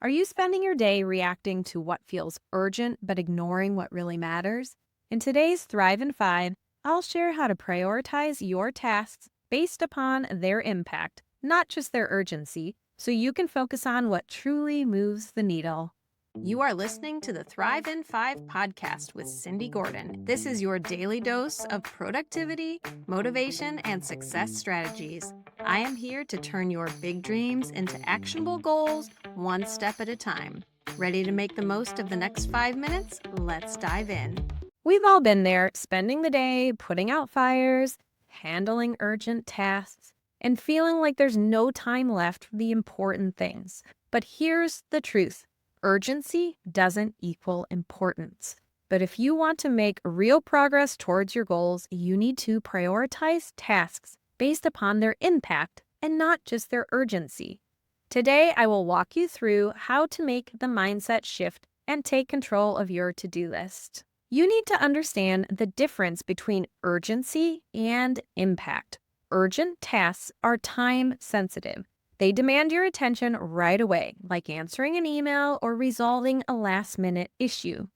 Are you spending your day reacting to what feels urgent but ignoring what really matters? In today's Thrive in 5, I'll share how to prioritize your tasks based upon their impact, not just their urgency, so you can focus on what truly moves the needle. You are listening to the Thrive in 5 podcast with Cindy Gordon. This is your daily dose of productivity, motivation, and success strategies. I am here to turn your big dreams into actionable goals, one step at a time. Ready to make the most of the next 5 minutes? Let's dive in. We've all been there, spending the day putting out fires, handling urgent tasks, and feeling like there's no time left for the important things. But here's the truth. Urgency doesn't equal importance. But if you want to make real progress towards your goals, you need to prioritize tasks based upon their impact and not just their urgency. Today, I will walk you through how to make the mindset shift and take control of your to-do list. You need to understand the difference between urgency and impact. Urgent tasks are time sensitive. They demand your attention right away, like answering an email or resolving a last-minute issue.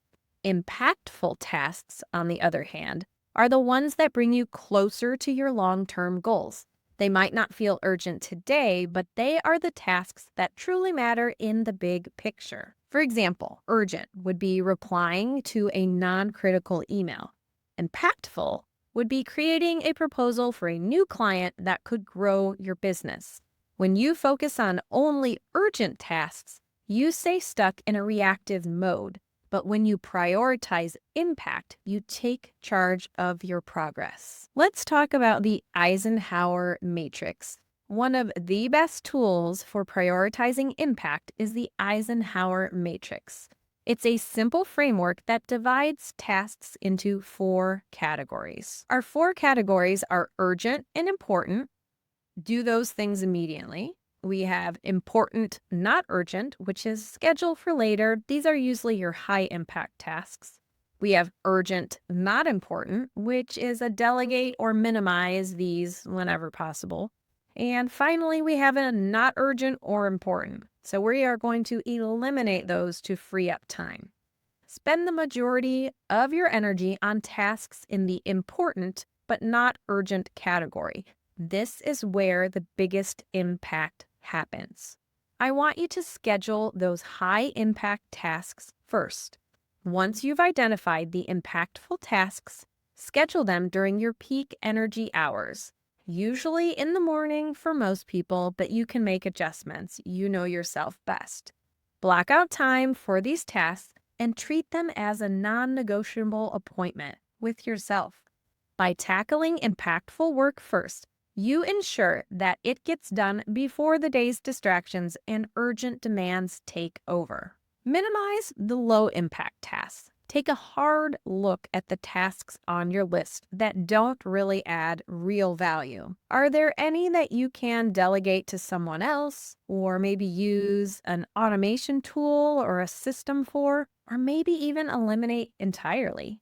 Impactful tasks, on the other hand, are the ones that bring you closer to your long-term goals. They might not feel urgent today, but they are the tasks that truly matter in the big picture. For example, urgent would be replying to a non-critical email. Impactful would be creating a proposal for a new client that could grow your business. When you focus on only urgent tasks, you stay stuck in a reactive mode. But when you prioritize impact, you take charge of your progress. Let's talk about the Eisenhower Matrix. One of the best tools for prioritizing impact is the Eisenhower Matrix. It's a simple framework that divides tasks into 4 categories. Our 4 categories are urgent and important. Do those things immediately. We have important, not urgent, which is scheduled for later. These are usually your high impact tasks. We have urgent, not important, which is a delegate or minimize these whenever possible. And finally, we have a not urgent or important. So we are going to eliminate those to free up time. Spend the majority of your energy on tasks in the important but not urgent category. This is where the biggest impact happens. I want you to schedule those high-impact tasks first. Once you've identified the impactful tasks, schedule them during your peak energy hours. Usually in the morning for most people, but you can make adjustments. You know yourself best. Block out time for these tasks and treat them as a non-negotiable appointment with yourself. By tackling impactful work first, you ensure that it gets done before the day's distractions and urgent demands take over. Minimize the low-impact tasks. Take a hard look at the tasks on your list that don't really add real value. Are there any that you can delegate to someone else, or maybe use an automation tool or a system for, or maybe even eliminate entirely?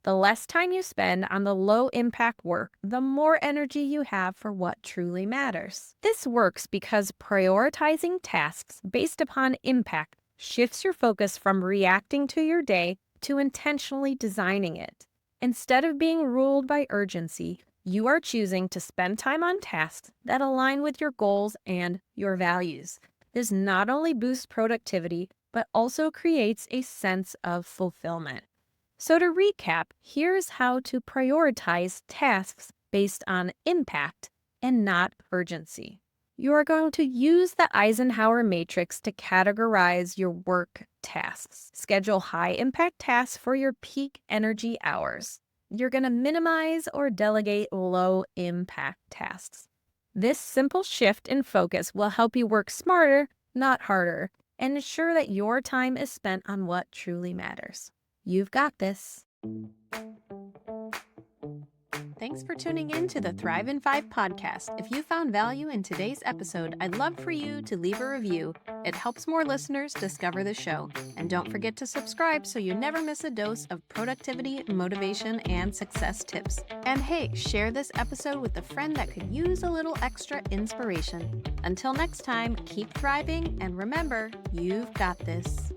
The less time you spend on the low-impact work, the more energy you have for what truly matters. This works because prioritizing tasks based upon impact shifts your focus from reacting to your day to intentionally designing it. Instead of being ruled by urgency, you are choosing to spend time on tasks that align with your goals and your values. This not only boosts productivity, but also creates a sense of fulfillment. So to recap, here's how to prioritize tasks based on impact and not urgency. You are going to use the Eisenhower Matrix to categorize your work tasks. Schedule high-impact tasks for your peak energy hours. You're going to minimize or delegate low-impact tasks. This simple shift in focus will help you work smarter, not harder, and ensure that your time is spent on what truly matters. You've got this. Thanks for tuning in to the Thrive in 5 podcast. If you found value in today's episode, I'd love for you to leave a review. It helps more listeners discover the show. And don't forget to subscribe so you never miss a dose of productivity, motivation, and success tips. And hey, share this episode with a friend that could use a little extra inspiration. Until next time, keep thriving and remember, you've got this.